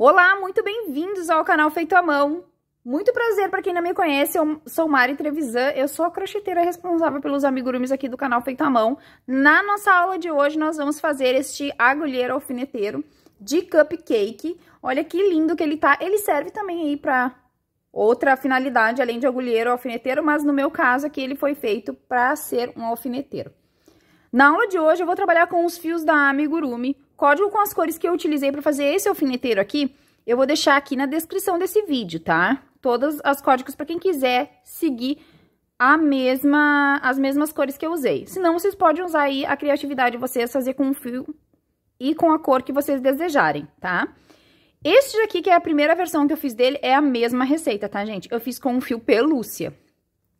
Olá, muito bem-vindos ao canal Feito à Mão. Muito prazer para quem não me conhece, eu sou Mari Trevisan, eu sou a crocheteira responsável pelos amigurumis aqui do canal Feito à Mão. Na nossa aula de hoje nós vamos fazer este agulheiro alfineteiro de cupcake. Olha que lindo que ele tá, ele serve também aí para outra finalidade além de agulheiro alfineteiro, mas no meu caso aqui ele foi feito para ser um alfineteiro. Na aula de hoje eu vou trabalhar com os fios da amigurumi. Código com as cores que eu utilizei para fazer esse alfineteiro aqui, eu vou deixar aqui na descrição desse vídeo, tá? Todos os códigos para quem quiser seguir as mesmas cores que eu usei. Senão, vocês podem usar aí a criatividade de vocês, fazer com o fio e com a cor que vocês desejarem, tá? Este aqui, que é a primeira versão que eu fiz dele, é a mesma receita, tá, gente? Eu fiz com o fio pelúcia.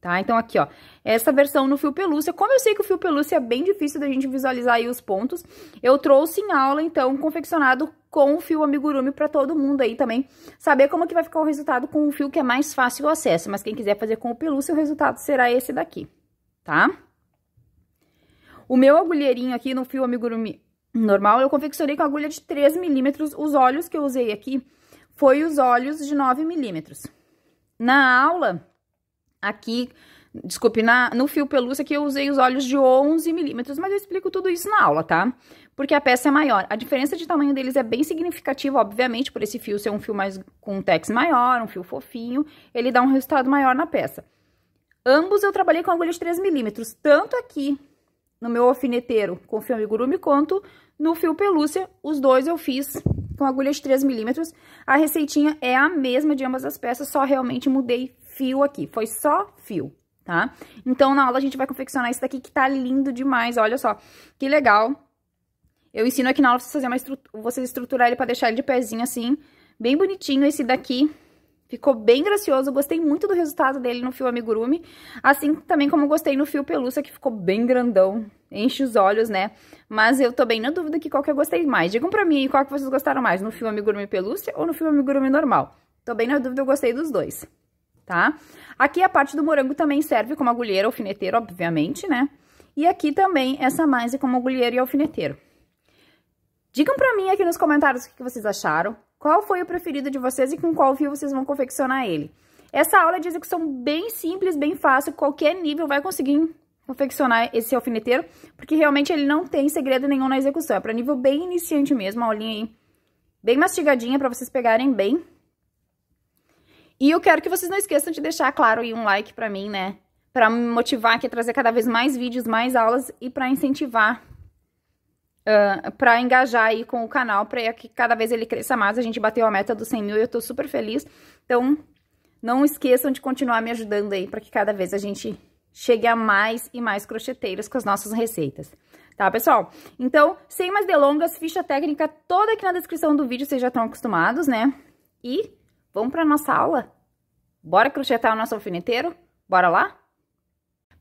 Tá? Então, aqui, ó, essa versão no fio pelúcia. Como eu sei que o fio pelúcia é bem difícil da gente visualizar aí os pontos, eu trouxe em aula, então, confeccionado com o fio amigurumi para todo mundo aí também saber como que vai ficar o resultado com o fio que é mais fácil o acesso. Mas quem quiser fazer com o pelúcia, o resultado será esse daqui, tá? O meu agulheirinho aqui no fio amigurumi normal, eu confeccionei com agulha de 3 milímetros. Os olhos que eu usei aqui foi os olhos de 9 milímetros. Na aula... Aqui, desculpe, no fio pelúcia aqui eu usei os olhos de 11 milímetros, mas eu explico tudo isso na aula, tá? Porque a peça é maior. A diferença de tamanho deles é bem significativa, obviamente, por esse fio ser um fio mais com um tex maior, um fio fofinho, ele dá um resultado maior na peça. Ambos eu trabalhei com agulha de 3 milímetros, tanto aqui no meu alfineteiro com fio amigurumi, quanto no fio pelúcia, os dois eu fiz com agulha de 3 milímetros. A receitinha é a mesma de ambas as peças, só realmente mudei fio aqui, foi só fio, tá? Então, na aula a gente vai confeccionar esse daqui que tá lindo demais, olha só, que legal. Eu ensino aqui na aula vocês estruturar ele pra deixar ele de pezinho assim, bem bonitinho. Esse daqui ficou bem gracioso, gostei muito do resultado dele no fio amigurumi, assim também como gostei no fio pelúcia, que ficou bem grandão, enche os olhos, né? Mas eu tô bem na dúvida aqui qual que eu gostei mais. Digam pra mim aí qual que vocês gostaram mais, no fio amigurumi pelúcia ou no fio amigurumi normal. Tô bem na dúvida, eu gostei dos dois. Tá? Aqui a parte do morango também serve como agulheiro alfineteiro, obviamente, né? E aqui também essa mais é como agulheiro e alfineteiro. Digam pra mim aqui nos comentários o que vocês acharam, qual foi o preferido de vocês e com qual fio vocês vão confeccionar ele. Essa aula é de execução bem simples, bem fácil, qualquer nível vai conseguir confeccionar esse alfineteiro, porque realmente ele não tem segredo nenhum na execução, é pra nível bem iniciante mesmo, a aulinha aí bem mastigadinha pra vocês pegarem bem. E eu quero que vocês não esqueçam de deixar, claro, aí um like pra mim, né? Pra me motivar aqui a trazer cada vez mais vídeos, mais aulas e pra incentivar, pra engajar aí com o canal, pra que cada vez ele cresça mais. A gente bateu a meta dos 100 mil e eu tô super feliz. Então, não esqueçam de continuar me ajudando aí pra que cada vez a gente chegue a mais e mais crocheteiros com as nossas receitas. Tá, pessoal? Então, sem mais delongas, ficha técnica toda aqui na descrição do vídeo, vocês já estão acostumados, né? E... vamos para nossa aula? Bora crochetar o nosso alfineteiro? Bora lá?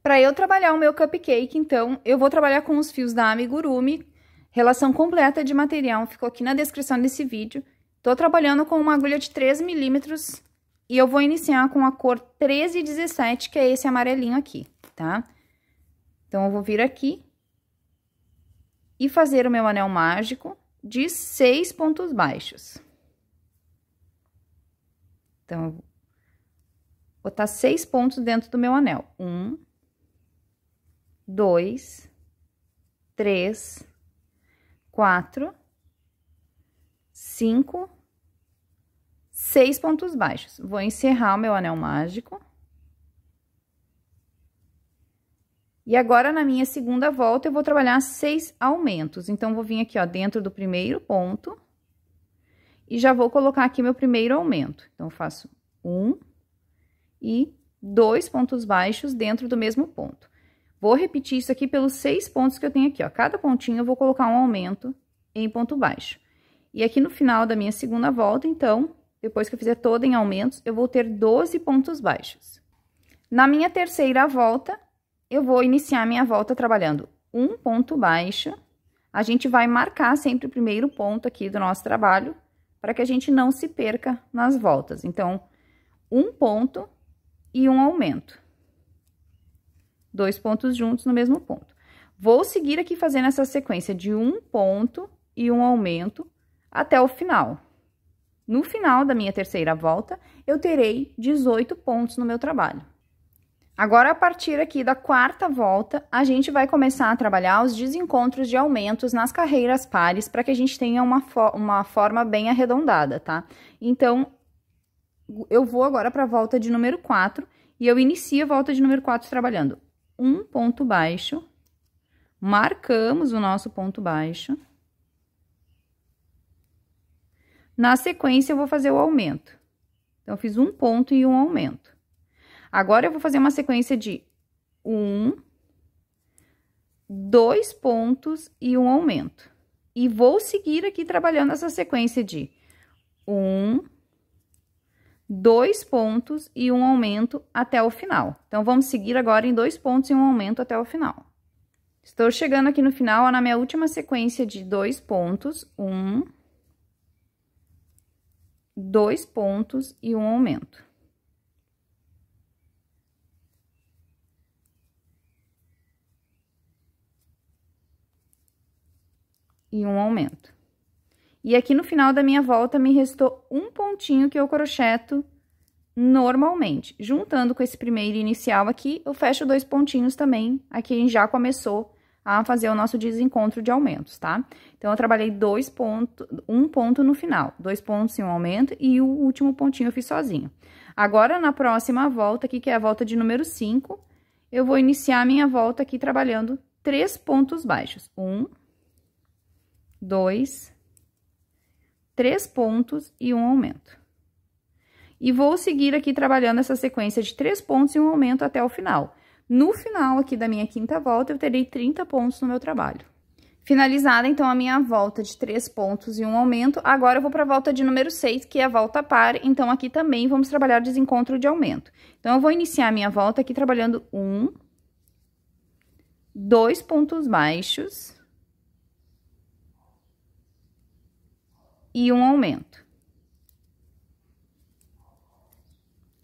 Para eu trabalhar o meu cupcake, então, eu vou trabalhar com os fios da amigurumi. Relação completa de material ficou aqui na descrição desse vídeo. Tô trabalhando com uma agulha de 3 milímetros e eu vou iniciar com a cor 13 e 17, que é esse amarelinho aqui, tá? Então, eu vou vir aqui e fazer o meu anel mágico de 6 pontos baixos. Então, eu vou botar 6 pontos dentro do meu anel. 1, 2, 3, 4, 5, 6 pontos baixos. Vou encerrar o meu anel mágico. E agora, na minha segunda volta, eu vou trabalhar 6 aumentos. Então, vou vir aqui, ó, dentro do primeiro ponto. E já vou colocar aqui meu primeiro aumento. Então, eu faço 1 e 2 pontos baixos dentro do mesmo ponto. Vou repetir isso aqui pelos 6 pontos que eu tenho aqui, ó. Cada pontinho eu vou colocar um aumento em ponto baixo. E aqui no final da minha segunda volta, então, depois que eu fizer toda em aumentos, eu vou ter 12 pontos baixos. Na minha terceira volta, eu vou iniciar minha volta trabalhando um ponto baixo. A gente vai marcar sempre o primeiro ponto aqui do nosso trabalho, para que a gente não se perca nas voltas. Então, um ponto e um aumento. 2 pontos juntos no mesmo ponto. Vou seguir aqui fazendo essa sequência de um ponto e um aumento até o final. No final da minha terceira volta, eu terei 18 pontos no meu trabalho. Agora, a partir aqui da quarta volta, a gente vai começar a trabalhar os desencontros de aumentos nas carreiras pares para que a gente tenha uma forma bem arredondada, tá? Então, eu vou agora para a volta de número 4 e eu inicio a volta de número 4 trabalhando um ponto baixo, marcamos o nosso ponto baixo. Na sequência, eu vou fazer o aumento. Então, eu fiz um ponto e um aumento. Agora, eu vou fazer uma sequência de 2 pontos e um aumento. E vou seguir aqui trabalhando essa sequência de 2 pontos e um aumento até o final. Então, vamos seguir agora em 2 pontos e um aumento até o final. Estou chegando aqui no final, ó, na minha última sequência de 2 pontos, 2 pontos e um aumento. E um aumento. E aqui no final da minha volta, me restou um pontinho que eu crocheto normalmente. Juntando com esse primeiro inicial aqui, eu fecho 2 pontinhos também. Aqui a gente já começou a fazer o nosso desencontro de aumentos, tá? Então, eu trabalhei 2 pontos, um ponto no final, 2 pontos e um aumento, e o último pontinho eu fiz sozinho. Agora, na próxima volta aqui, que é a volta de número 5, eu vou iniciar a minha volta aqui trabalhando 3 pontos baixos. 2, 3 pontos e um aumento. E vou seguir aqui trabalhando essa sequência de 3 pontos e um aumento até o final. No final aqui da minha quinta volta, eu terei 30 pontos no meu trabalho. Finalizada, então, a minha volta de 3 pontos e um aumento, agora eu vou para a volta de número 6, que é a volta par, então aqui também vamos trabalhar desencontro de aumento. Então, eu vou iniciar a minha volta aqui trabalhando 2 pontos baixos e um aumento.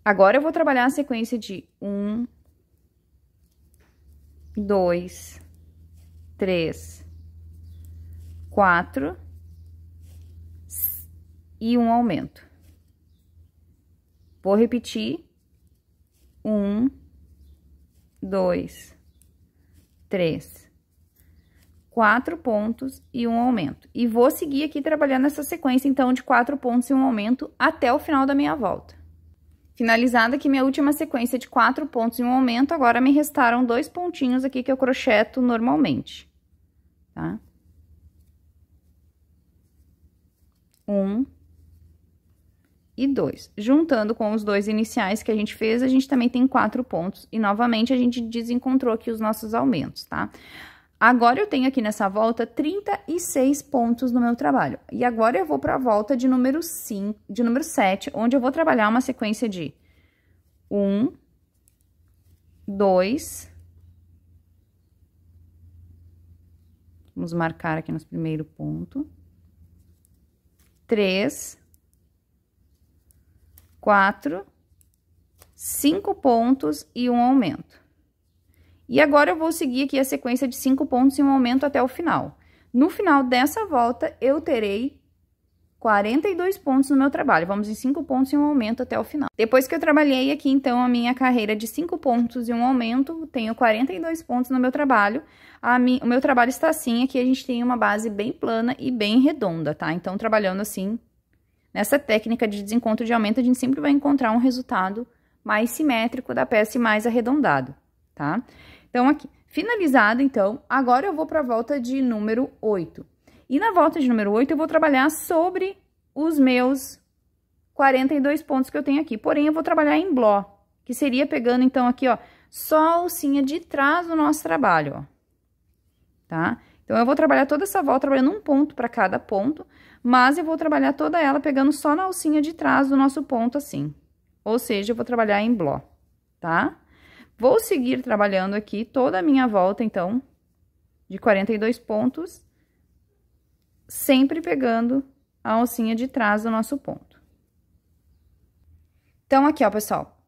Agora, eu vou trabalhar a sequência de 2, 3, 4 e um aumento. Vou repetir. 2, 3, 4 pontos e um aumento. E vou seguir aqui trabalhando essa sequência, então, de 4 pontos e um aumento até o final da minha volta. Finalizada aqui minha última sequência de 4 pontos e um aumento, agora me restaram 2 pontinhos aqui que eu crocheto normalmente, tá? 1 e 2. Juntando com os 2 iniciais que a gente fez, a gente também tem 4 pontos. E, novamente, a gente desencontrou aqui os nossos aumentos, tá? Agora, eu tenho aqui nessa volta 36 pontos no meu trabalho. E agora, eu vou para a volta de número 7, onde eu vou trabalhar uma sequência de 2... Vamos marcar aqui no primeiro ponto. 3, 4, 5 pontos e um aumento. E agora, eu vou seguir aqui a sequência de 5 pontos e um aumento até o final. No final dessa volta, eu terei 42 pontos no meu trabalho. Vamos em 5 pontos e um aumento até o final. Depois que eu trabalhei aqui, então, a minha carreira de 5 pontos e um aumento, tenho 42 pontos no meu trabalho. O meu trabalho está assim, aqui a gente tem uma base bem plana e bem redonda, tá? Então, trabalhando assim, nessa técnica de desencontro de aumento, a gente sempre vai encontrar um resultado mais simétrico da peça e mais arredondado, tá? Então, aqui, finalizado, então, agora eu vou para a volta de número 8. E na volta de número 8, eu vou trabalhar sobre os meus 42 pontos que eu tenho aqui. Porém, eu vou trabalhar em bló, que seria pegando, então, aqui, ó, só a alcinha de trás do nosso trabalho, ó. Tá? Então, eu vou trabalhar toda essa volta trabalhando um ponto para cada ponto, mas eu vou trabalhar toda ela pegando só na alcinha de trás do nosso ponto, assim. Ou seja, eu vou trabalhar em bló, tá? Vou seguir trabalhando aqui toda a minha volta, então, de 42 pontos, sempre pegando a alcinha de trás do nosso ponto. Então, aqui, ó, pessoal,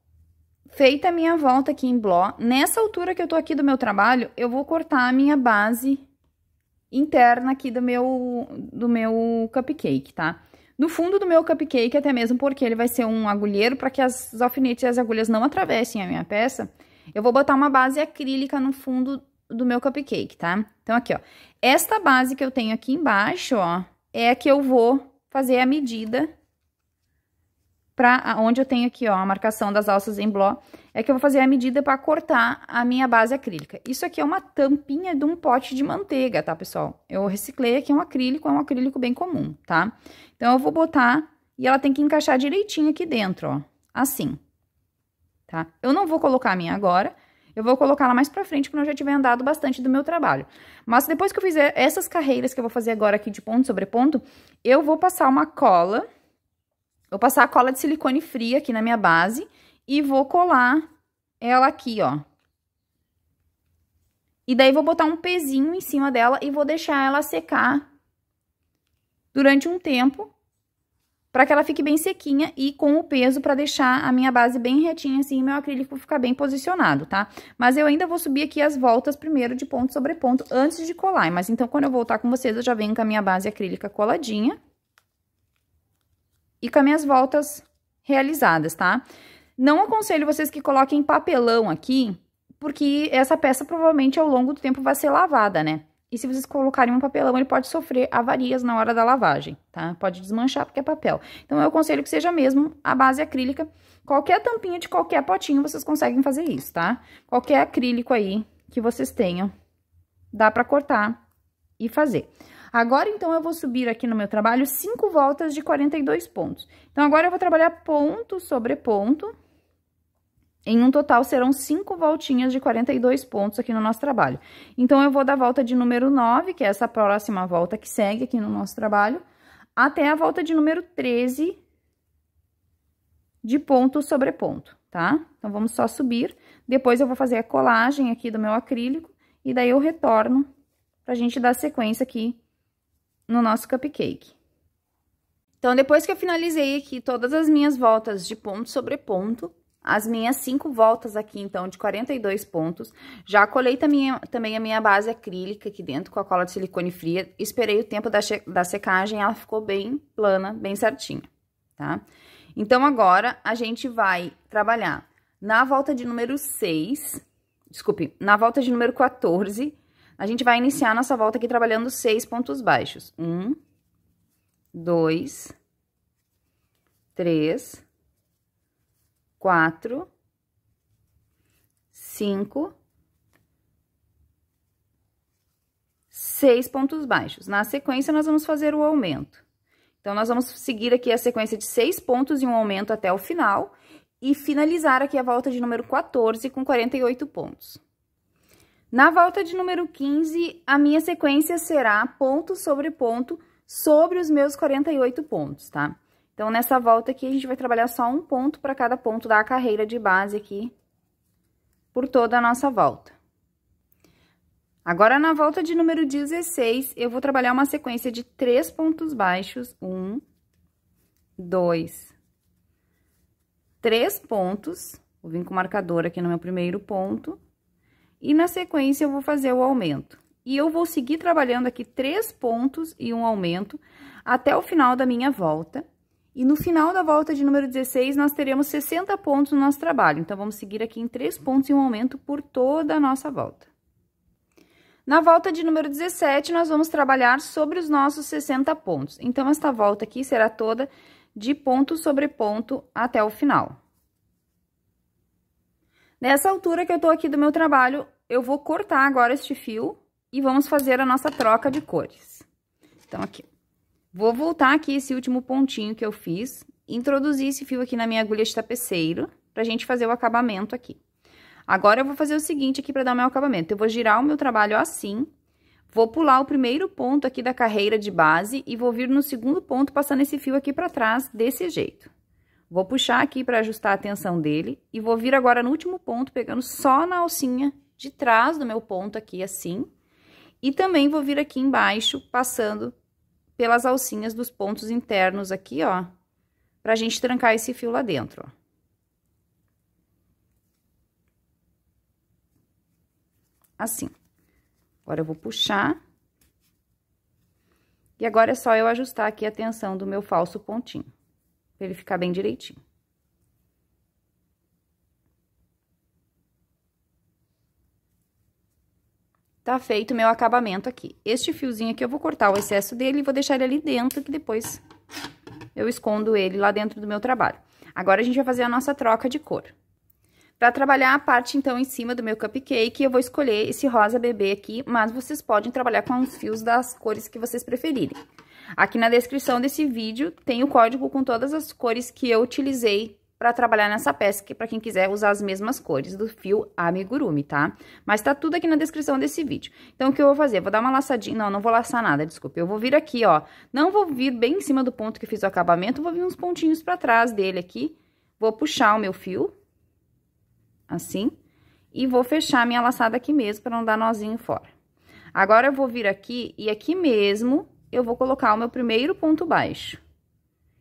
feita a minha volta aqui em bló, nessa altura que eu tô aqui do meu trabalho, eu vou cortar a minha base interna aqui do meu cupcake, tá? No fundo do meu cupcake, até mesmo porque ele vai ser um agulheiro para que as alfinetes e as agulhas não atravessem a minha peça, eu vou botar uma base acrílica no fundo do meu cupcake, tá? Então, aqui, ó, esta base que eu tenho aqui embaixo, ó, é a que eu vou fazer a medida para onde eu tenho aqui, ó, a marcação das alças em bló, é que eu vou fazer a medida para cortar a minha base acrílica. Isso aqui é uma tampinha de um pote de manteiga, tá, pessoal? Eu reciclei aqui um acrílico bem comum, tá? Então, eu vou botar e ela tem que encaixar direitinho aqui dentro, ó, assim, tá? Eu não vou colocar a minha agora, eu vou colocar ela mais pra frente, quando eu já tiver andado bastante do meu trabalho. Mas depois que eu fizer essas carreiras que eu vou fazer agora aqui de ponto sobre ponto, eu vou passar uma cola, vou passar a cola de silicone fria aqui na minha base e vou colar ela aqui, ó. E daí vou botar um pezinho em cima dela e vou deixar ela secar durante um tempo, para que ela fique bem sequinha e com o peso para deixar a minha base bem retinha assim, e meu acrílico ficar bem posicionado, tá? Mas eu ainda vou subir aqui as voltas primeiro de ponto sobre ponto antes de colar. Mas então, quando eu voltar com vocês, eu já venho com a minha base acrílica coladinha e com as minhas voltas realizadas, tá? Não aconselho vocês que coloquem papelão aqui, porque essa peça provavelmente ao longo do tempo vai ser lavada, né? E se vocês colocarem um papelão, ele pode sofrer avarias na hora da lavagem, tá? Pode desmanchar porque é papel. Então, eu aconselho que seja mesmo a base acrílica. Qualquer tampinha de qualquer potinho, vocês conseguem fazer isso, tá? Qualquer acrílico aí que vocês tenham, dá pra cortar e fazer. Agora, então, eu vou subir aqui no meu trabalho 5 voltas de 42 pontos. Então, agora eu vou trabalhar ponto sobre ponto. Em um total, serão 5 voltinhas de 42 pontos aqui no nosso trabalho. Então, eu vou da volta de número 9, que é essa próxima volta que segue aqui no nosso trabalho, até a volta de número 13 de ponto sobre ponto, tá? Então, vamos só subir. Depois, eu vou fazer a colagem aqui do meu acrílico e daí eu retorno pra gente dar sequência aqui no nosso cupcake. Então, depois que eu finalizei aqui todas as minhas voltas de ponto sobre ponto, as minhas 5 voltas aqui, então, de 42 pontos. Já colei também a minha base acrílica aqui dentro com a cola de silicone fria. Esperei o tempo da secagem, ela ficou bem plana, bem certinha, tá? Então, agora, a gente vai trabalhar na volta de número 6, desculpe, na volta de número 14, a gente vai iniciar a nossa volta aqui trabalhando 6 pontos baixos. 1, 2, 3... 4, 5, 6 pontos baixos. Na sequência, nós vamos fazer o aumento. Então, nós vamos seguir aqui a sequência de 6 pontos e um aumento até o final e finalizar aqui a volta de número 14 com 48 pontos. Na volta de número 15, a minha sequência será ponto sobre os meus 48 pontos, tá? Então, nessa volta aqui, a gente vai trabalhar só um ponto para cada ponto da carreira de base aqui, por toda a nossa volta. Agora, na volta de número 16, eu vou trabalhar uma sequência de 3 pontos baixos. 1, 2, 3 pontos. Vou vir com o marcador aqui no meu primeiro ponto. E, na sequência, eu vou fazer o aumento. E eu vou seguir trabalhando aqui 3 pontos e um aumento até o final da minha volta. E no final da volta de número 16, nós teremos 60 pontos no nosso trabalho. Então, vamos seguir aqui em 3 pontos e um aumento por toda a nossa volta. Na volta de número 17, nós vamos trabalhar sobre os nossos 60 pontos. Então, esta volta aqui será toda de ponto sobre ponto até o final. Nessa altura que eu tô aqui do meu trabalho, eu vou cortar agora este fio e vamos fazer a nossa troca de cores. Então, aqui. Vou voltar aqui esse último pontinho que eu fiz, introduzir esse fio aqui na minha agulha de tapeceiro, pra gente fazer o acabamento aqui. Agora, eu vou fazer o seguinte aqui pra dar o meu acabamento. Eu vou girar o meu trabalho assim, vou pular o primeiro ponto aqui da carreira de base e vou vir no segundo ponto passando esse fio aqui pra trás, desse jeito. Vou puxar aqui pra ajustar a tensão dele e vou vir agora no último ponto, pegando só na alcinha de trás do meu ponto aqui, assim. E também vou vir aqui embaixo, passando pelas alcinhas dos pontos internos aqui, ó, pra gente trancar esse fio lá dentro, ó. Assim. Agora, eu vou puxar E agora é só eu ajustar aqui a tensão do meu falso pontinho, pra ele ficar bem direitinho. Tá feito o meu acabamento aqui. Este fiozinho aqui eu vou cortar o excesso dele e vou deixar ele ali dentro, que depois eu escondo ele lá dentro do meu trabalho. Agora, a gente vai fazer a nossa troca de cor. Pra trabalhar a parte, então, em cima do meu cupcake, eu vou escolher esse rosa bebê aqui, mas vocês podem trabalhar com os fios das cores que vocês preferirem. Aqui na descrição desse vídeo tem o código com todas as cores que eu utilizei para trabalhar nessa peça, que para quem quiser usar as mesmas cores do fio amigurumi, tá? Mas tá tudo aqui na descrição desse vídeo. Então, o que eu vou fazer? Vou dar uma laçadinha, não vou laçar nada, desculpa. Eu vou vir aqui, ó, não vou vir bem em cima do ponto que eu fiz o acabamento, vou vir uns pontinhos para trás dele aqui, vou puxar o meu fio, assim, e vou fechar a minha laçada aqui mesmo, para não dar nozinho fora. Agora, eu vou vir aqui, e aqui mesmo, eu vou colocar o meu primeiro ponto baixo.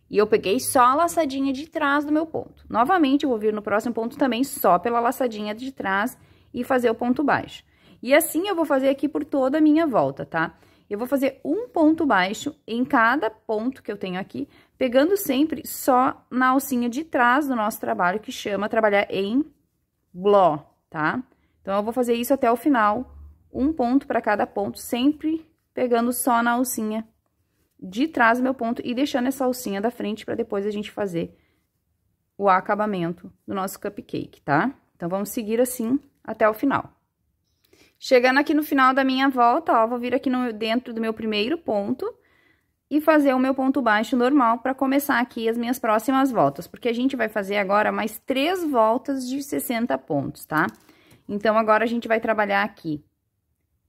E eu peguei só a laçadinha de trás do meu ponto. Novamente, eu vou vir no próximo ponto também só pela laçadinha de trás e fazer o ponto baixo. E assim eu vou fazer aqui por toda a minha volta, tá? Eu vou fazer um ponto baixo em cada ponto que eu tenho aqui, pegando sempre só na alcinha de trás do nosso trabalho, que chama trabalhar em bló, tá? Então, eu vou fazer isso até o final, um ponto para cada ponto, sempre pegando só na alcinha de trás do meu ponto e deixando essa alcinha da frente para depois a gente fazer o acabamento do nosso cupcake, tá? Então, vamos seguir assim até o final. Chegando aqui no final da minha volta, ó, vou vir aqui dentro do meu primeiro ponto e fazer o meu ponto baixo normal para começar aqui as minhas próximas voltas, porque a gente vai fazer agora mais 3 voltas de 60 pontos, tá? Então, agora a gente vai trabalhar aqui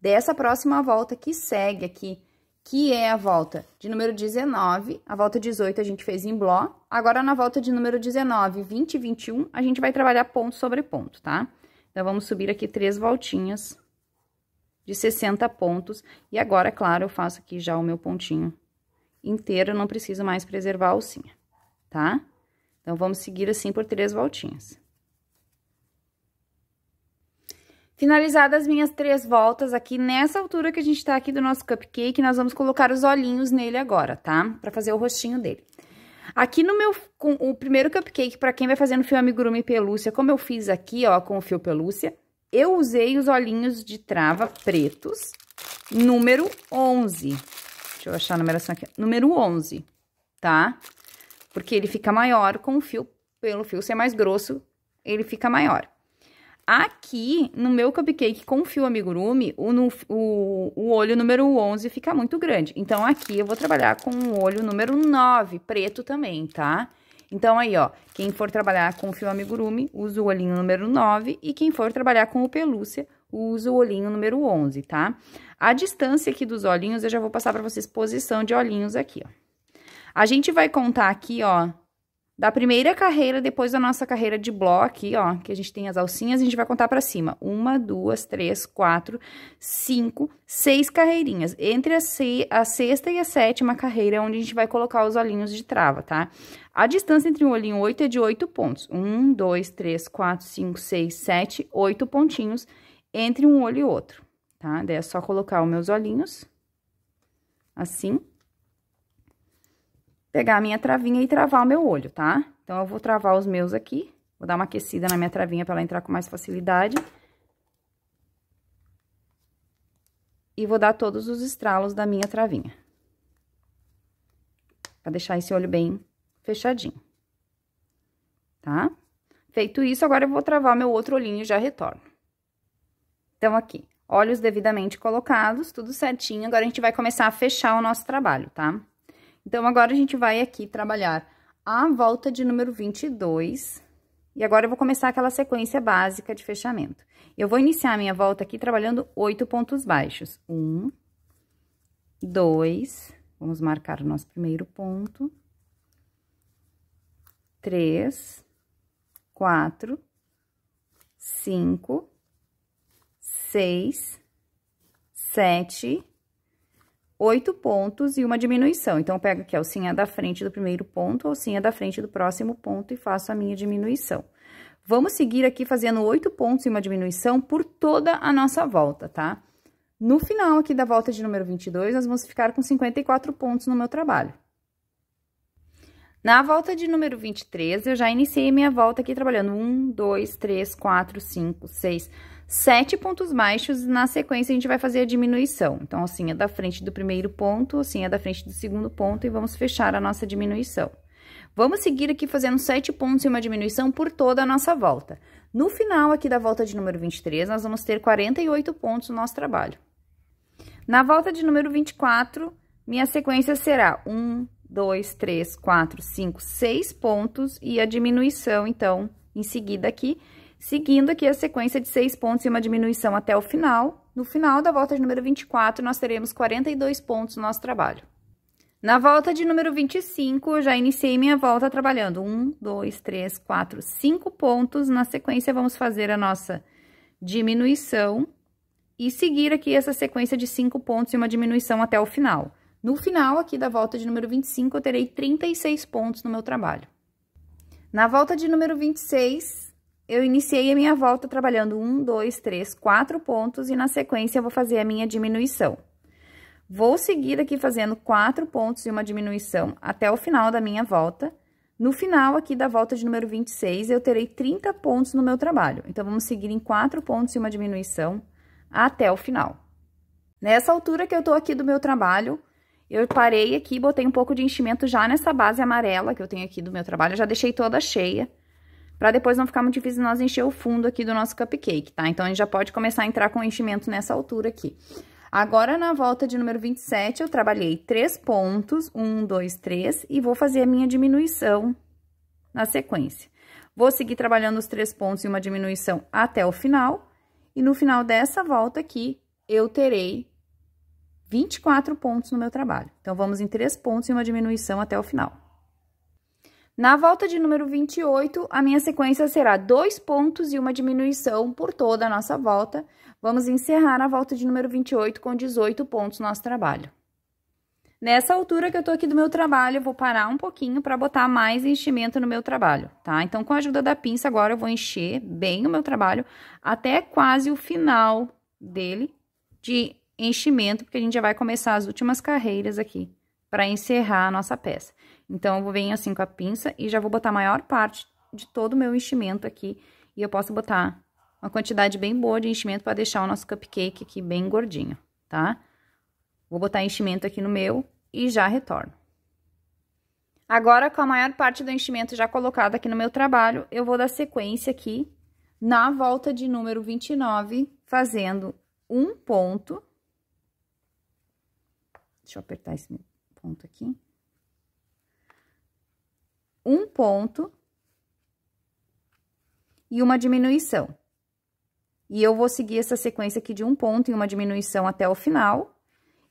dessa próxima volta que segue aqui, que é a volta de número 19, a volta 18 a gente fez em bló. Agora, na volta de número 19, 20 e 21, a gente vai trabalhar ponto sobre ponto, tá? Então, vamos subir aqui 3 voltinhas de 60 pontos. E agora, claro, eu faço aqui já o meu pontinho inteiro, eu não preciso mais preservar a alcinha, tá? Então, vamos seguir assim por 3 voltinhas. Finalizadas as minhas 3 voltas aqui, nessa altura que a gente tá aqui do nosso cupcake, nós vamos colocar os olhinhos nele agora, tá? Pra fazer o rostinho dele. Aqui no meu, com o primeiro cupcake, pra quem vai fazer no fio amigurumi pelúcia, como eu fiz aqui, ó, com o fio pelúcia, eu usei os olhinhos de trava pretos, número 11. Deixa eu achar a numeração aqui. Número 11, tá? Porque ele fica maior com o fio, pelo fio ser mais grosso, ele fica maior. Aqui, no meu cupcake com fio amigurumi, o olho número 11 fica muito grande. Então, aqui eu vou trabalhar com o olho número 9, preto também, tá? Então, aí, ó, quem for trabalhar com fio amigurumi, usa o olhinho número 9. E quem for trabalhar com o pelúcia, usa o olhinho número 11, tá? A distância aqui dos olhinhos, eu já vou passar pra vocês posição de olhinhos aqui, ó. A gente vai contar aqui, ó, da primeira carreira, depois da nossa carreira de bló aqui, ó, que a gente tem as alcinhas, a gente vai contar pra cima. 1, 2, 3, 4, 5, 6 carreirinhas. Entre a 6ª e a 7ª carreira é onde a gente vai colocar os olhinhos de trava, tá? A distância entre um olhinho e 8 é de 8 pontos. 1, 2, 3, 4, 5, 6, 7, 8 pontinhos entre um olho e outro, tá? Daí é só colocar os meus olhinhos, assim. Pegar a minha travinha e travar o meu olho, tá? Então, eu vou travar os meus aqui. Vou dar uma aquecida na minha travinha pra ela entrar com mais facilidade. E vou dar todos os estralos da minha travinha. Pra deixar esse olho bem fechadinho. Tá? Feito isso, agora eu vou travar meu outro olhinho e já retorno. Então, aqui, olhos devidamente colocados, tudo certinho. Agora, a gente vai começar a fechar o nosso trabalho, tá? Então, agora, a gente vai aqui trabalhar a volta de número 22. E agora, eu vou começar aquela sequência básica de fechamento. Eu vou iniciar a minha volta aqui trabalhando 8 pontos baixos. 1, 2, vamos marcar o nosso primeiro ponto. 3, 4, 5, 6, 7... 8 pontos e uma diminuição. Então, eu pego aqui a alcinha da frente do primeiro ponto, a alcinha da frente do próximo ponto e faço a minha diminuição. Vamos seguir aqui fazendo 8 pontos e uma diminuição por toda a nossa volta, tá? No final aqui da volta de número 22, nós vamos ficar com 54 pontos no meu trabalho. Na volta de número 23, eu já iniciei minha volta aqui trabalhando 1, 2, 3, 4, 5, 6, 7 pontos baixos. Na sequência, a gente vai fazer a diminuição. Então, assim é da frente do primeiro ponto, assim é da frente do segundo ponto e vamos fechar a nossa diminuição. Vamos seguir aqui fazendo 7 pontos e uma diminuição por toda a nossa volta. No final aqui da volta de número 23, nós vamos ter 48 pontos no nosso trabalho. Na volta de número 24, minha sequência será 1, 2, 3, 4, 5, 6 pontos e a diminuição, então, em seguida aqui, seguindo aqui a sequência de 6 pontos e uma diminuição até o final. No final da volta de número 24, nós teremos 42 pontos no nosso trabalho. Na volta de número 25, eu já iniciei minha volta trabalhando 1, 2, 3, 4, 5 pontos. Na sequência, vamos fazer a nossa diminuição e seguir aqui essa sequência de 5 pontos e uma diminuição até o final. No final aqui da volta de número 25, eu terei 36 pontos no meu trabalho. Na volta de número 26, eu iniciei a minha volta trabalhando 1, 2, 3, 4 pontos e na sequência eu vou fazer a minha diminuição. Vou seguir aqui fazendo 4 pontos e uma diminuição até o final da minha volta. No final aqui da volta de número 26, eu terei 30 pontos no meu trabalho. Então, vamos seguir em 4 pontos e uma diminuição até o final. Nessa altura que eu tô aqui do meu trabalho, eu parei aqui, botei um pouco de enchimento já nessa base amarela que eu tenho aqui do meu trabalho, eu já deixei toda cheia, pra depois não ficar muito difícil nós encher o fundo aqui do nosso cupcake, tá? Então, a gente já pode começar a entrar com enchimento nessa altura aqui. Agora, na volta de número 27, eu trabalhei 3 pontos, 1, 2, 3, e vou fazer a minha diminuição na sequência. Vou seguir trabalhando os 3 pontos e uma diminuição até o final, e no final dessa volta aqui, eu terei 24 pontos no meu trabalho. Então, vamos em 3 pontos e uma diminuição até o final. Na volta de número 28, a minha sequência será 2 pontos e uma diminuição por toda a nossa volta. Vamos encerrar a volta de número 28 com 18 pontos no nosso trabalho. Nessa altura que eu tô aqui do meu trabalho, eu vou parar um pouquinho para botar mais enchimento no meu trabalho, tá? Então, com a ajuda da pinça, agora eu vou encher bem o meu trabalho até quase o final dele de enchimento, porque a gente já vai começar as últimas carreiras aqui para encerrar a nossa peça. Então, eu venho assim com a pinça e já vou botar a maior parte de todo o meu enchimento aqui. E eu posso botar uma quantidade bem boa de enchimento para deixar o nosso cupcake aqui bem gordinho, tá? Vou botar enchimento aqui no meu e já retorno. Agora, com a maior parte do enchimento já colocado aqui no meu trabalho, eu vou dar sequência aqui na volta de número 29, fazendo um ponto. Deixa eu apertar esse ponto aqui. Um ponto e uma diminuição. E eu vou seguir essa sequência aqui de um ponto e uma diminuição até o final.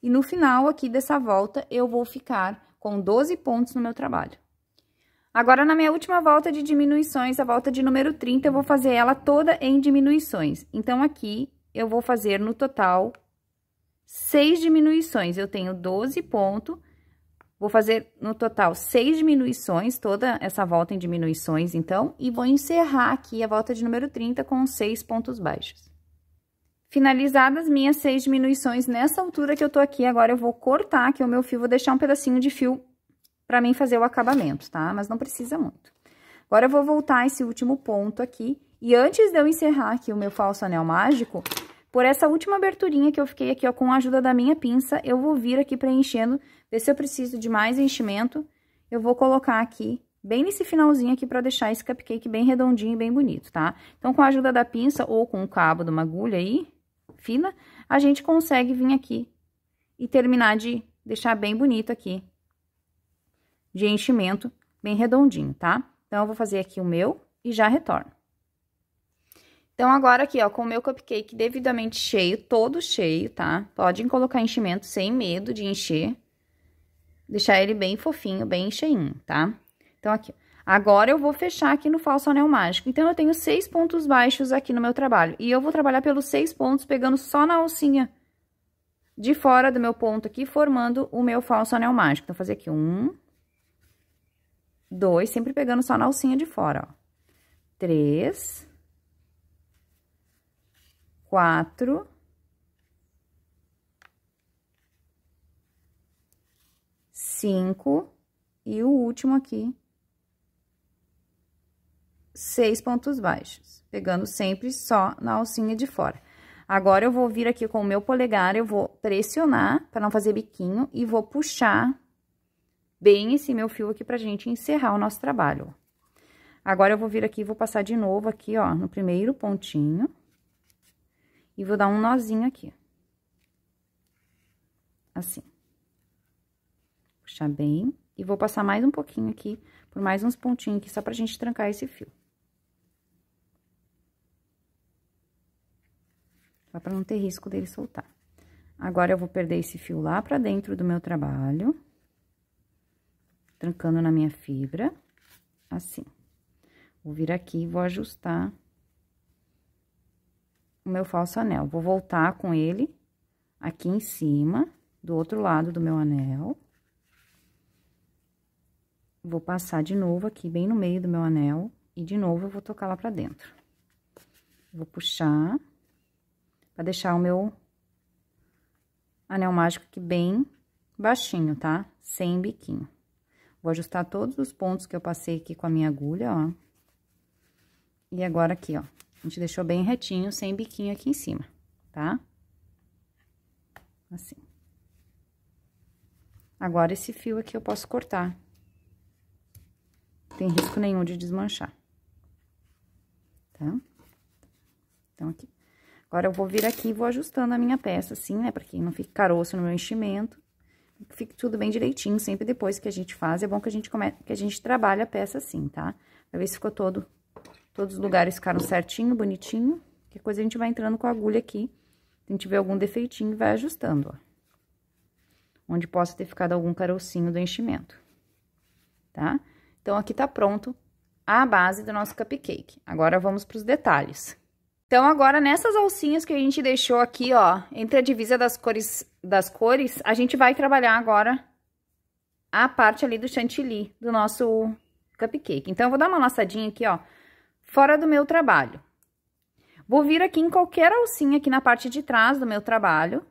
E no final aqui dessa volta, eu vou ficar com 12 pontos no meu trabalho. Agora, na minha última volta de diminuições, a volta de número 30, eu vou fazer ela toda em diminuições. Então, aqui, eu vou fazer no total 6 diminuições. Eu tenho 12 pontos. Vou fazer no total 6 diminuições, toda essa volta em diminuições, então, e vou encerrar aqui a volta de número 30 com 6 pontos baixos. Finalizadas minhas 6 diminuições, nessa altura que eu tô aqui, agora eu vou cortar aqui o meu fio, vou deixar um pedacinho de fio pra mim fazer o acabamento, tá? Mas não precisa muito. Agora, eu vou voltar esse último ponto aqui, e antes de eu encerrar aqui o meu falso anel mágico, por essa última aberturinha que eu fiquei aqui, ó, com a ajuda da minha pinça, eu vou vir aqui preenchendo, ver se eu preciso de mais enchimento. Eu vou colocar aqui, bem nesse finalzinho aqui, pra deixar esse cupcake bem redondinho e bem bonito, tá? Então, com a ajuda da pinça ou com o cabo de uma agulha aí, fina, a gente consegue vir aqui e terminar de deixar bem bonito aqui, de enchimento, bem redondinho, tá? Então, eu vou fazer aqui o meu e já retorno. Então, agora aqui, ó, com o meu cupcake devidamente cheio, todo cheio, tá? Podem colocar enchimento sem medo de encher. Deixar ele bem fofinho, bem cheinho, tá? Então, aqui, ó. Agora, eu vou fechar aqui no falso anel mágico. Então, eu tenho 6 pontos baixos aqui no meu trabalho. E eu vou trabalhar pelos 6 pontos, pegando só na alcinha de fora do meu ponto aqui, formando o meu falso anel mágico. Então, vou fazer aqui 1, 2, sempre pegando só na alcinha de fora, ó. 3... 4, 5 e o último aqui, 6 pontos baixos, pegando sempre só na alcinha de fora. Agora, eu vou vir aqui com o meu polegar, eu vou pressionar para não fazer biquinho e vou puxar bem esse meu fio aqui pra gente encerrar o nosso trabalho. Agora, eu vou vir aqui e vou passar de novo aqui, ó, no primeiro pontinho. E vou dar um nozinho aqui. Assim. Puxar bem. E vou passar mais um pouquinho aqui, por mais uns pontinhos aqui, só pra gente trancar esse fio. Só pra não ter risco dele soltar. Agora, eu vou perder esse fio lá pra dentro do meu trabalho. Trancando na minha fibra. Assim. Vou vir aqui e vou ajustar o meu falso anel. Vou voltar com ele aqui em cima, do outro lado do meu anel. Vou passar de novo aqui, bem no meio do meu anel, e de novo eu vou tocar lá pra dentro. Vou puxar, pra deixar o meu anel mágico aqui bem baixinho, tá? Sem biquinho. Vou ajustar todos os pontos que eu passei aqui com a minha agulha, ó. E agora aqui, ó, a gente deixou bem retinho, sem biquinho aqui em cima, tá? Assim. Agora, esse fio aqui eu posso cortar. Não tem risco nenhum de desmanchar. Tá? Então, aqui. Agora, eu vou vir aqui e vou ajustando a minha peça, assim, né? Pra que não fique caroço no meu enchimento. Que fique tudo bem direitinho, sempre depois que a gente faz. É bom que a gente trabalhe a peça assim, tá? Pra ver se ficou todos os lugares ficaram certinho, bonitinho. Qualquer coisa a gente vai entrando com a agulha aqui. Se a gente tiver algum defeitinho, vai ajustando, ó. Onde possa ter ficado algum carocinho do enchimento, tá? Então, aqui tá pronto a base do nosso cupcake. Agora, vamos pros detalhes. Então, agora, nessas alcinhas que a gente deixou aqui, ó, entre a divisa das cores, a gente vai trabalhar agora a parte ali do chantilly do nosso cupcake. Então, eu vou dar uma laçadinha aqui, ó, fora do meu trabalho. Vou vir aqui em qualquer alcinha aqui na parte de trás do meu trabalho.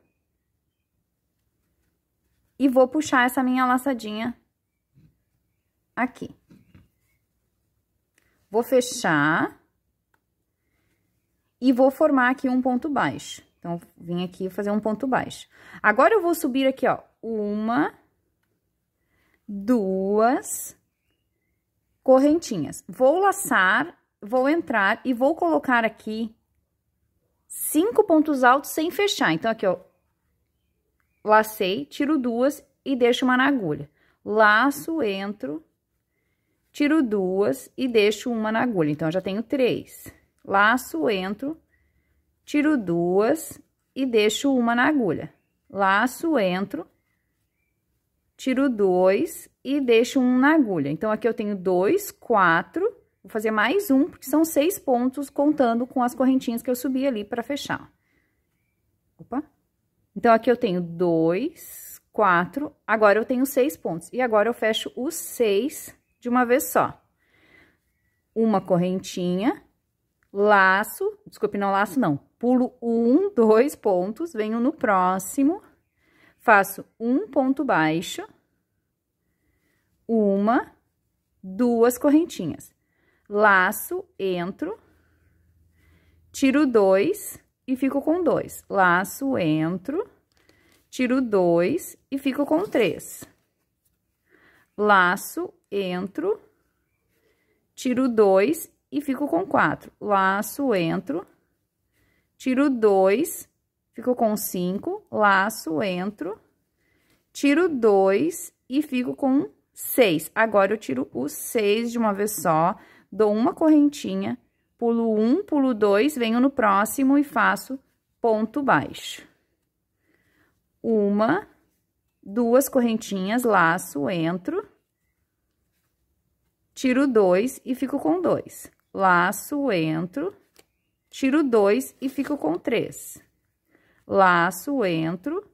E vou puxar essa minha laçadinha aqui. Vou fechar. E vou formar aqui um ponto baixo. Então, vim aqui fazer um ponto baixo. Agora, eu vou subir aqui, ó, 1, 2 correntinhas. Vou laçar, vou entrar e vou colocar aqui 5 pontos altos sem fechar. Então, aqui, ó, lacei, tiro 2 e deixo uma na agulha. Laço, entro, tiro 2 e deixo uma na agulha. Então, eu já tenho 3. Laço, entro, tiro 2 e deixo uma na agulha. Laço, entro, tiro 2 e deixo um na agulha. Então, aqui eu tenho 2, 4, vou fazer mais um, porque são 6 pontos, contando com as correntinhas que eu subi ali para fechar. Opa! Então, aqui eu tenho 2, 4, agora eu tenho 6 pontos. E agora, eu fecho os 6 de uma vez só. Uma correntinha, laço, desculpe, não laço não, pulo 1, 2 pontos, venho no próximo, faço um ponto baixo, 1, 2 correntinhas, laço, entro, tiro 2 e fico com 2, laço, entro, tiro 2 e fico com 3, laço, entro, tiro 2 e fico com 4. Laço, entro, tiro 2, fico com 5, laço, entro, tiro 2 e fico com 6. Agora, eu tiro os 6 de uma vez só, dou uma correntinha, pulo 1, pulo 2, venho no próximo e faço ponto baixo. 1, 2 correntinhas, laço, entro, tiro 2 e fico com 2. Laço, entro, tiro 2 e fico com 3. Laço, entro,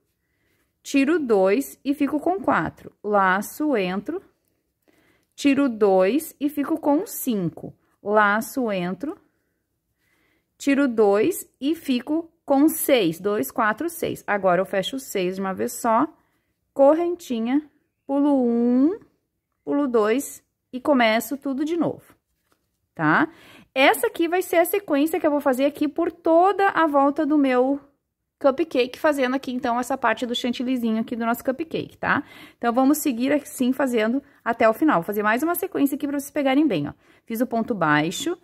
tiro 2 e fico com 4. Laço, entro, tiro 2 e fico com 5. Laço, entro, tiro 2 e fico com 6. 2, 4, 6. Agora, eu fecho 6 de uma vez só, correntinha, pulo 1, pulo 2 e começo tudo de novo, tá? Essa aqui vai ser a sequência que eu vou fazer aqui por toda a volta do meu cupcake, fazendo aqui, então, essa parte do chantillyzinho aqui do nosso cupcake, tá? Então, vamos seguir assim, fazendo até o final. Vou fazer mais uma sequência aqui pra vocês pegarem bem, ó. Fiz o ponto baixo,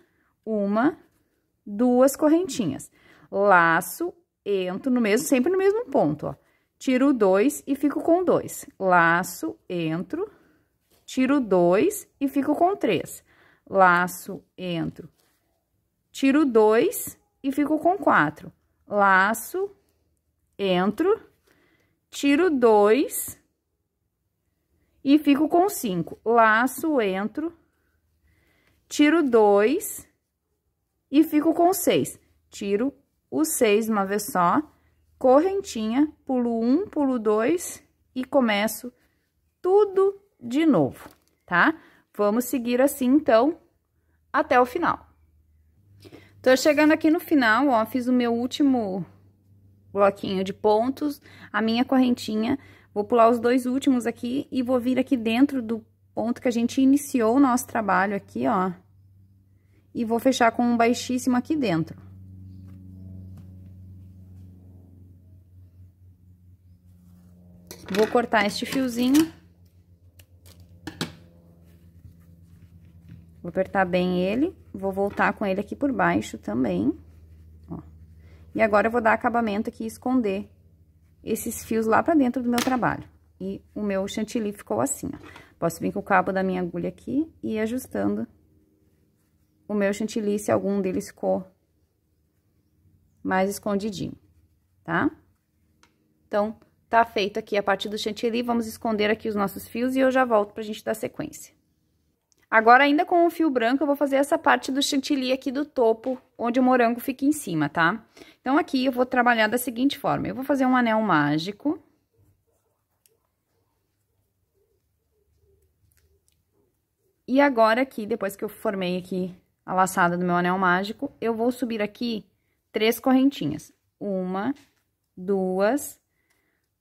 1, 2 correntinhas. Laço, entro no mesmo, sempre no mesmo ponto, ó. Tiro 2 e fico com 2. Laço, entro, tiro 2 e fico com 3. Laço, entro, tiro 2 e fico com 4. Laço, entro, tiro 2 e fico com 5. Laço, entro, tiro 2 e fico com 6. Tiro o 6 uma vez só, correntinha, pulo 1, pulo 2 e começo tudo de novo, tá? Vamos seguir assim, então, até o final. Tô chegando aqui no final, ó, fiz o meu último bloquinho de pontos, a minha correntinha, vou pular os 2 últimos aqui e vou vir aqui dentro do ponto que a gente iniciou o nosso trabalho aqui, ó, e vou fechar com um baixíssimo aqui dentro. Vou cortar este fiozinho. Vou apertar bem ele, vou voltar com ele aqui por baixo também, ó. E agora eu vou dar acabamento aqui e esconder esses fios lá pra dentro do meu trabalho. E o meu chantilly ficou assim, ó. Posso vir com o cabo da minha agulha aqui e ir ajustando o meu chantilly se algum deles ficou mais escondidinho, tá? Então, tá feito aqui a parte do chantilly, vamos esconder aqui os nossos fios e eu já volto pra gente dar sequência. Agora, ainda com o fio branco, eu vou fazer essa parte do chantilly aqui do topo, onde o morango fica em cima, tá? Então, aqui eu vou trabalhar da seguinte forma, eu vou fazer um anel mágico. E agora, aqui, depois que eu formei aqui a laçada do meu anel mágico, eu vou subir aqui 3 correntinhas. 1, 2,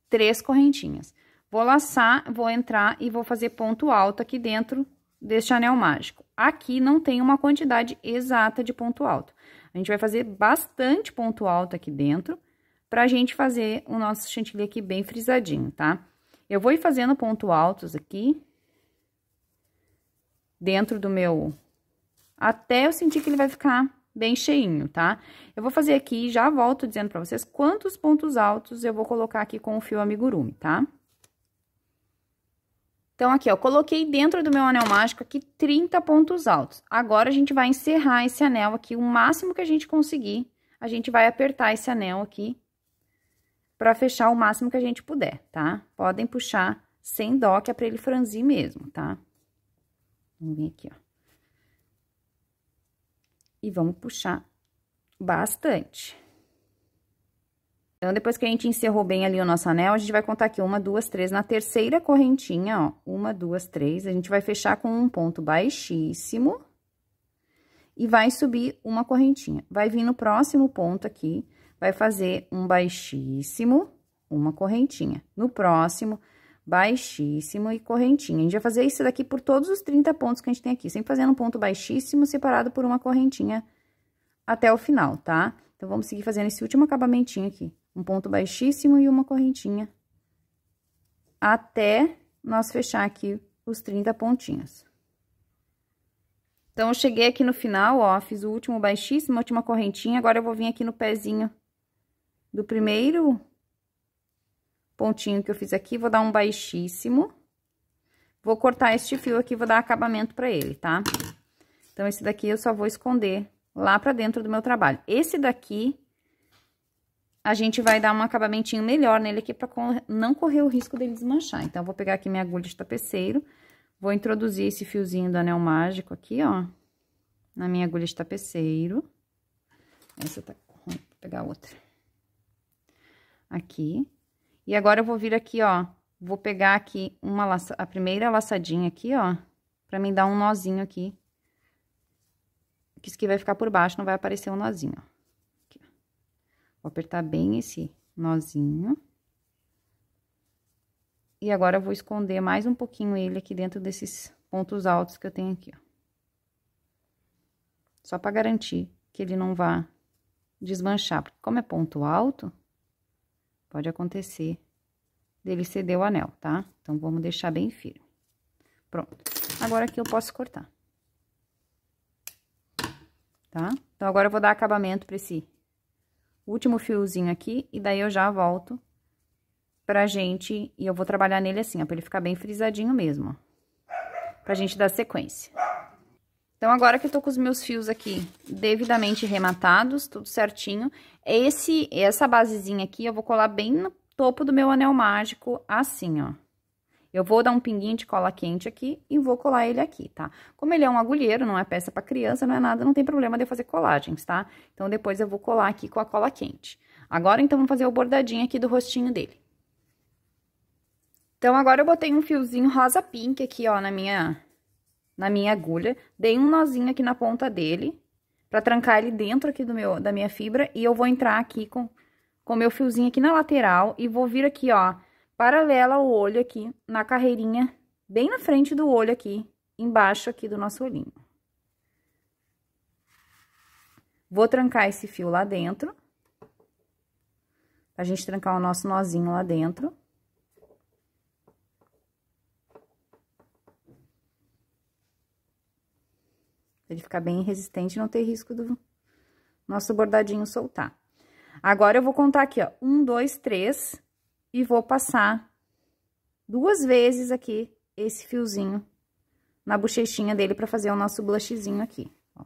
3 correntinhas. Vou laçar, vou entrar e vou fazer ponto alto aqui dentro deste anel mágico. Aqui não tem uma quantidade exata de ponto alto. A gente vai fazer bastante ponto alto aqui dentro, pra gente fazer o nosso chantilly aqui bem frisadinho, tá? Eu vou ir fazendo ponto altos aqui, dentro do meu... até eu sentir que ele vai ficar bem cheinho, tá? Eu vou fazer aqui e já volto dizendo pra vocês quantos pontos altos eu vou colocar aqui com o fio amigurumi, tá? Então, aqui, ó, coloquei dentro do meu anel mágico aqui 30 pontos altos. Agora, a gente vai encerrar esse anel aqui, o máximo que a gente conseguir. A gente vai apertar esse anel aqui pra fechar o máximo que a gente puder, tá? Podem puxar sem dó, que é pra ele franzir mesmo, tá? Vamos vir aqui, ó. E vamos puxar bastante. Então, depois que a gente encerrou bem ali o nosso anel, a gente vai contar aqui 1, 2, 3. Na terceira correntinha, ó, 1, 2, 3, a gente vai fechar com um ponto baixíssimo e vai subir uma correntinha. Vai vir no próximo ponto aqui, vai fazer um baixíssimo, uma correntinha. No próximo, baixíssimo e correntinha. A gente vai fazer isso daqui por todos os 30 pontos que a gente tem aqui, sempre fazendo um ponto baixíssimo separado por uma correntinha até o final, tá? Então, vamos seguir fazendo esse último acabamentinho aqui. Um ponto baixíssimo e uma correntinha. Até nós fechar aqui os 30 pontinhos. Então, eu cheguei aqui no final, ó, fiz o último baixíssimo, a última correntinha. Agora, eu vou vir aqui no pezinho do primeiro pontinho que eu fiz aqui, vou dar um baixíssimo. Vou cortar este fio aqui, vou dar acabamento pra ele, tá? Então, esse daqui eu só vou esconder lá pra dentro do meu trabalho. Esse daqui, a gente vai dar um acabamentinho melhor nele aqui pra não correr o risco dele desmanchar. Então, eu vou pegar aqui minha agulha de tapeceiro, vou introduzir esse fiozinho do anel mágico aqui, ó, na minha agulha de tapeceiro. Essa tá ruim, vou pegar outra. Aqui. E agora, eu vou vir aqui, ó, vou pegar aqui a primeira laçadinha aqui, ó, pra mim dar um nozinho aqui. Que isso aqui vai ficar por baixo, não vai aparecer um nozinho, ó. Aqui, ó. Vou apertar bem esse nozinho. E agora eu vou esconder mais um pouquinho ele aqui dentro desses pontos altos que eu tenho aqui, ó. Só pra garantir que ele não vá desmanchar, porque como é ponto alto, pode acontecer dele ceder o anel, tá? Então, vamos deixar bem firme. Pronto. Agora aqui eu posso cortar. Tá? Então, agora eu vou dar acabamento pra esse último fiozinho aqui, e daí eu já volto pra gente, e eu vou trabalhar nele assim, ó, pra ele ficar bem frisadinho mesmo, ó, pra gente dar sequência. Então, agora que eu tô com os meus fios aqui devidamente rematados, tudo certinho, essa basezinha aqui eu vou colar bem no topo do meu anel mágico, assim, ó. Eu vou dar um pinguinho de cola quente aqui e vou colar ele aqui, tá? Como ele é um agulheiro, não é peça pra criança, não é nada, não tem problema de eu fazer colagens, tá? Então, depois eu vou colar aqui com a cola quente. Agora, então, vamos fazer o bordadinho aqui do rostinho dele. Então, agora eu botei um fiozinho rosa pink aqui, ó, na minha agulha, dei um nozinho aqui na ponta dele, pra trancar ele dentro aqui da minha fibra, e eu vou entrar aqui com o meu fiozinho aqui na lateral, e vou vir aqui, ó, paralela ao olho aqui, na carreirinha, bem na frente do olho aqui, embaixo aqui do nosso olhinho. Vou trancar esse fio lá dentro, pra gente trancar o nosso nozinho lá dentro. Pra ele ficar bem resistente e não ter risco do nosso bordadinho soltar. Agora, eu vou contar aqui, ó, 1, 2, 3, e vou passar 2 vezes aqui esse fiozinho na bochechinha dele pra fazer o nosso blushzinho aqui, ó.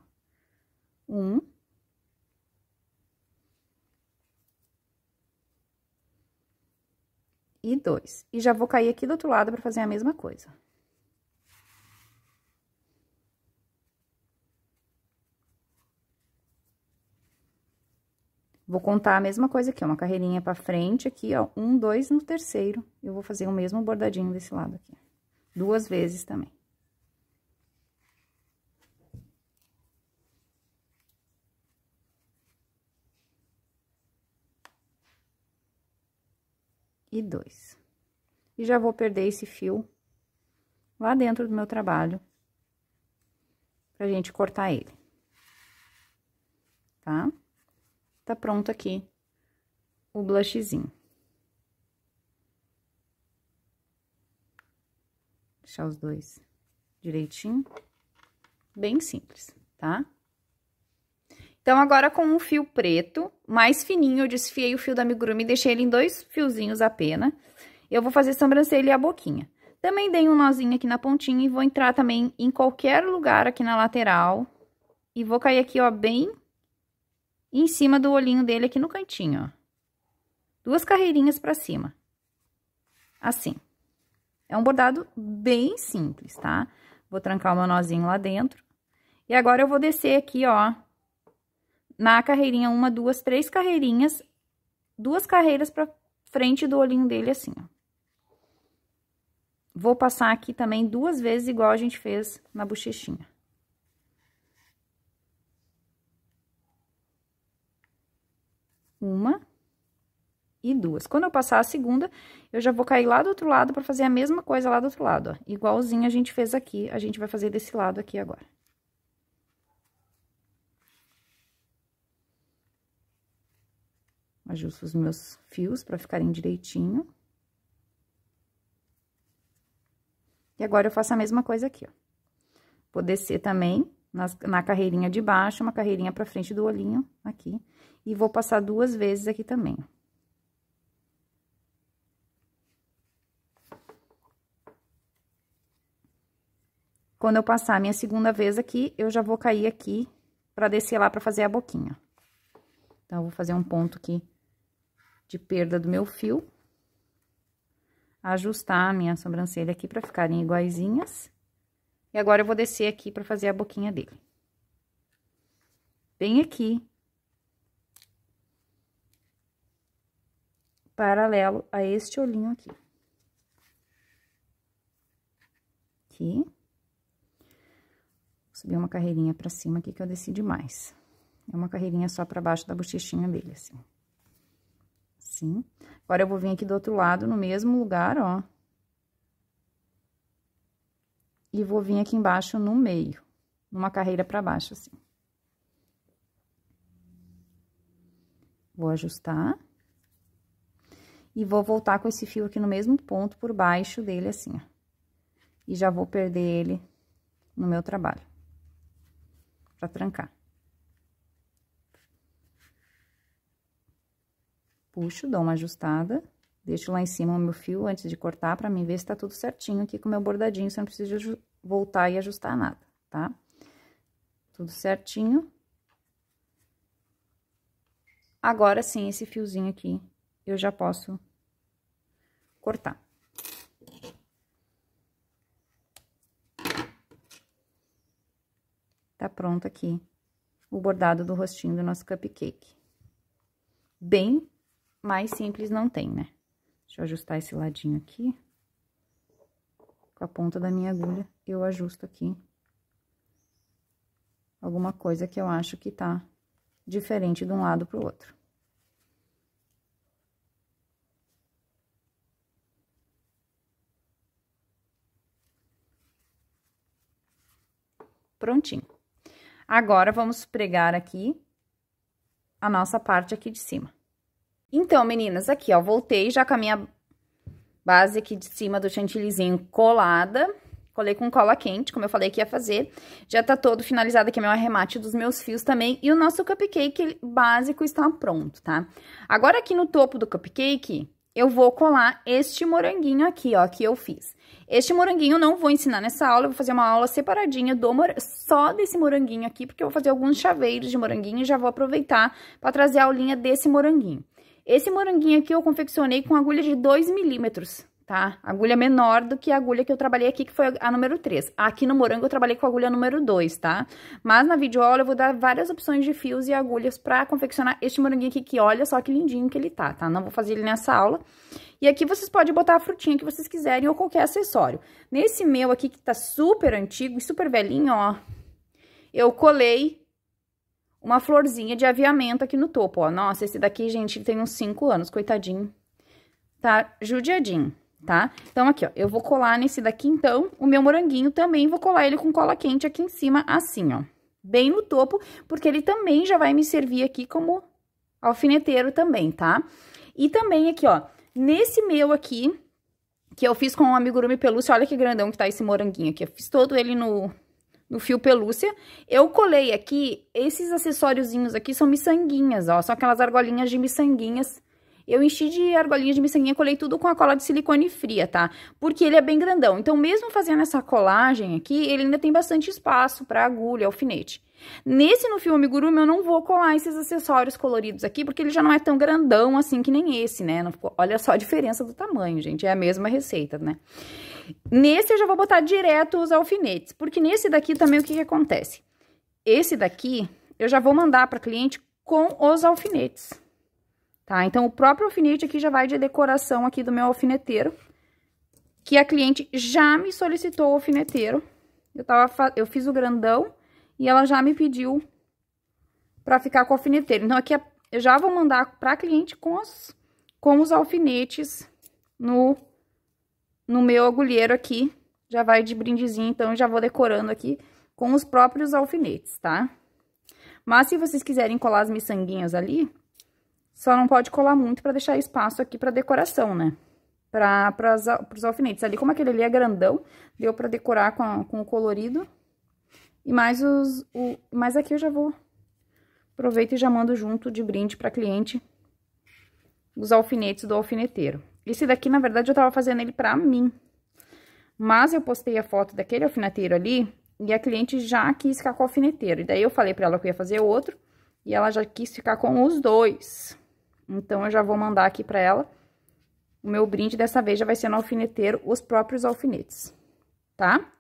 1. E 2. E já vou cair aqui do outro lado pra fazer a mesma coisa. Vou contar a mesma coisa aqui, ó, uma carreirinha pra frente aqui, ó, 1, 2, no terceiro, eu vou fazer o mesmo bordadinho desse lado aqui, 2 vezes também. E 2. E já vou perder esse fio lá dentro do meu trabalho, pra gente cortar ele, tá? Tá pronto aqui o blushzinho. Deixar os dois direitinho. Bem simples, tá? Então, agora com um fio preto, mais fininho, eu desfiei o fio da amigurumi e deixei ele em 2 fiozinhos apenas. Eu vou fazer sobrancelha e a boquinha. Também dei um nozinho aqui na pontinha e vou entrar também em qualquer lugar aqui na lateral. E vou cair aqui, ó, bem em cima do olhinho dele aqui no cantinho, ó. 2 carreirinhas pra cima. Assim. É um bordado bem simples, tá? Vou trancar o meu nozinho lá dentro. E agora eu vou descer aqui, ó, na carreirinha, 1, 2, 3 carreirinhas, 2 carreiras pra frente do olhinho dele, assim, ó. Vou passar aqui também 2 vezes, igual a gente fez na bochechinha. Uma e 2. Quando eu passar a segunda, eu já vou cair lá do outro lado pra fazer a mesma coisa lá do outro lado, ó. Igualzinho a gente fez aqui, a gente vai fazer desse lado aqui agora. Ajusto os meus fios pra ficarem direitinho. E agora, eu faço a mesma coisa aqui, ó. Vou descer também na carreirinha de baixo, uma carreirinha pra frente do olhinho, aqui. E vou passar 2 vezes aqui também, ó. Quando eu passar a minha segunda vez aqui, eu já vou cair aqui pra descer lá pra fazer a boquinha. Então, eu vou fazer um ponto aqui de perda do meu fio. Ajustar a minha sobrancelha aqui pra ficarem iguaizinhas. E agora, eu vou descer aqui pra fazer a boquinha dele. Bem aqui. Paralelo a este olhinho aqui. Aqui. Subir uma carreirinha pra cima aqui que eu desci demais. É uma carreirinha só pra baixo da bochechinha dele, assim. Assim. Agora, eu vou vir aqui do outro lado, no mesmo lugar, ó. E vou vir aqui embaixo no meio, numa carreira pra baixo, assim. Vou ajustar. E vou voltar com esse fio aqui no mesmo ponto por baixo dele, assim, ó. E já vou perder ele no meu trabalho. Pra trancar. Puxo, dou uma ajustada. Deixo lá em cima o meu fio antes de cortar, pra mim ver se tá tudo certinho aqui com o meu bordadinho, se eu não preciso voltar e ajustar nada, tá? Tudo certinho. Agora sim, esse fiozinho aqui, eu já posso cortar. Tá pronto aqui o bordado do rostinho do nosso cupcake. Bem mais simples não tem, né? Deixa eu ajustar esse ladinho aqui. Com a ponta da minha agulha, eu ajusto aqui alguma coisa que eu acho que tá diferente de um lado pro outro. Prontinho. Agora, vamos pregar aqui a nossa parte aqui de cima. Então, meninas, aqui, ó, voltei já com a minha base aqui de cima do chantillyzinho colada. Colei com cola quente, como eu falei que ia fazer. Já tá todo finalizado aqui meu arremate dos meus fios também. E o nosso cupcake básico está pronto, tá? Agora, aqui no topo do cupcake, eu vou colar este moranguinho aqui, ó, que eu fiz. Este moranguinho eu não vou ensinar nessa aula, eu vou fazer uma aula separadinha só desse moranguinho aqui, porque eu vou fazer alguns chaveiros de moranguinho e já vou aproveitar para trazer a aulinha desse moranguinho. Esse moranguinho aqui eu confeccionei com agulha de 2 milímetros, tá? Agulha menor do que a agulha que eu trabalhei aqui, que foi a número 3. Aqui no morango eu trabalhei com a agulha número 2, tá? Mas na videoaula eu vou dar várias opções de fios e agulhas pra confeccionar este moranguinho aqui, que olha só que lindinho que ele tá? Não vou fazer ele nessa aula. E aqui vocês podem botar a frutinha que vocês quiserem ou qualquer acessório. Nesse meu aqui, que tá super antigo e super velhinho, ó, eu colei uma florzinha de aviamento aqui no topo, ó. Nossa, esse daqui, gente, tem uns 5 anos, coitadinho. Tá judiadinho, tá? Então, aqui, ó, eu vou colar nesse daqui, então, o meu moranguinho também vou colar ele com cola quente aqui em cima, assim, ó. Bem no topo, porque ele também já vai me servir aqui como alfineteiro também, tá? E também aqui, ó, nesse meu aqui, que eu fiz com o amigurumi pelúcia, olha que grandão que tá esse moranguinho aqui. Eu fiz todo ele no fio pelúcia. Eu colei aqui, esses acessóriozinhos aqui são miçanguinhas, ó. São aquelas argolinhas de miçanguinhas. Eu enchi de argolinhas de miçanguinha, colei tudo com a cola de silicone fria, tá? Porque ele é bem grandão. Então, mesmo fazendo essa colagem aqui, ele ainda tem bastante espaço pra agulha, alfinete. Nesse no fio amigurumi eu não vou colar esses acessórios coloridos aqui, porque ele já não é tão grandão assim que nem esse, né? Olha só a diferença do tamanho, gente. É a mesma receita, né? Nesse eu já vou botar direto os alfinetes, porque nesse daqui também o que acontece? Esse daqui eu já vou mandar para cliente com os alfinetes, tá? Então, o próprio alfinete aqui já vai de decoração aqui do meu alfineteiro, que a cliente já me solicitou o alfineteiro. Eu fiz o grandão e ela já me pediu para ficar com o alfineteiro. Então, aqui eu já vou mandar para cliente com os alfinetes no meu agulheiro aqui. Já vai de brindezinho, então eu já vou decorando aqui com os próprios alfinetes, tá? Mas se vocês quiserem colar as miçanguinhas ali, só não pode colar muito para deixar espaço aqui para decoração, né? Para os alfinetes. Ali, como aquele ali é grandão, deu para decorar com o colorido. E mais aqui eu já vou... Aproveito e já mando junto de brinde para cliente os alfinetes do alfineteiro. Esse daqui, na verdade, eu tava fazendo ele pra mim. Mas eu postei a foto daquele alfineteiro ali e a cliente já quis ficar com o alfineteiro. E daí eu falei pra ela que eu ia fazer outro e ela já quis ficar com os dois. Então, eu já vou mandar aqui pra ela. O meu brinde dessa vez já vai ser no alfineteiro, os próprios alfinetes, tá?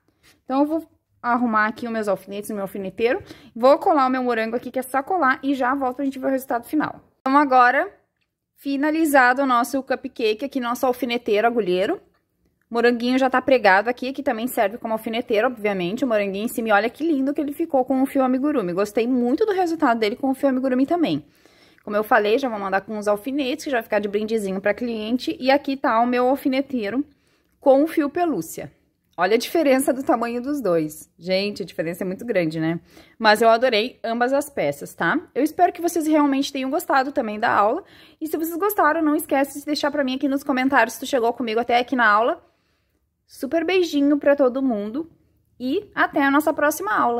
Então, eu vou arrumar aqui os meus alfinetes no meu alfineteiro. Vou colar o meu morango aqui, que é só colar, e já volto pra gente ver o resultado final. Então, agora, finalizado o nosso cupcake aqui, nosso alfineteiro agulheiro. O moranguinho já tá pregado aqui, que também serve como alfineteiro, obviamente. O moranguinho em cima, e olha que lindo que ele ficou com o fio amigurumi. Gostei muito do resultado dele com o fio amigurumi também. Como eu falei, já vou mandar com os alfinetes, que já vai ficar de brindezinho pra cliente. E aqui tá o meu alfineteiro com o fio pelúcia. Olha a diferença do tamanho dos dois. Gente, a diferença é muito grande, né? Mas eu adorei ambas as peças, tá? Eu espero que vocês realmente tenham gostado também da aula. E se vocês gostaram, não esquece de deixar pra mim aqui nos comentários se tu chegou comigo até aqui na aula. Super beijinho pra todo mundo e até a nossa próxima aula.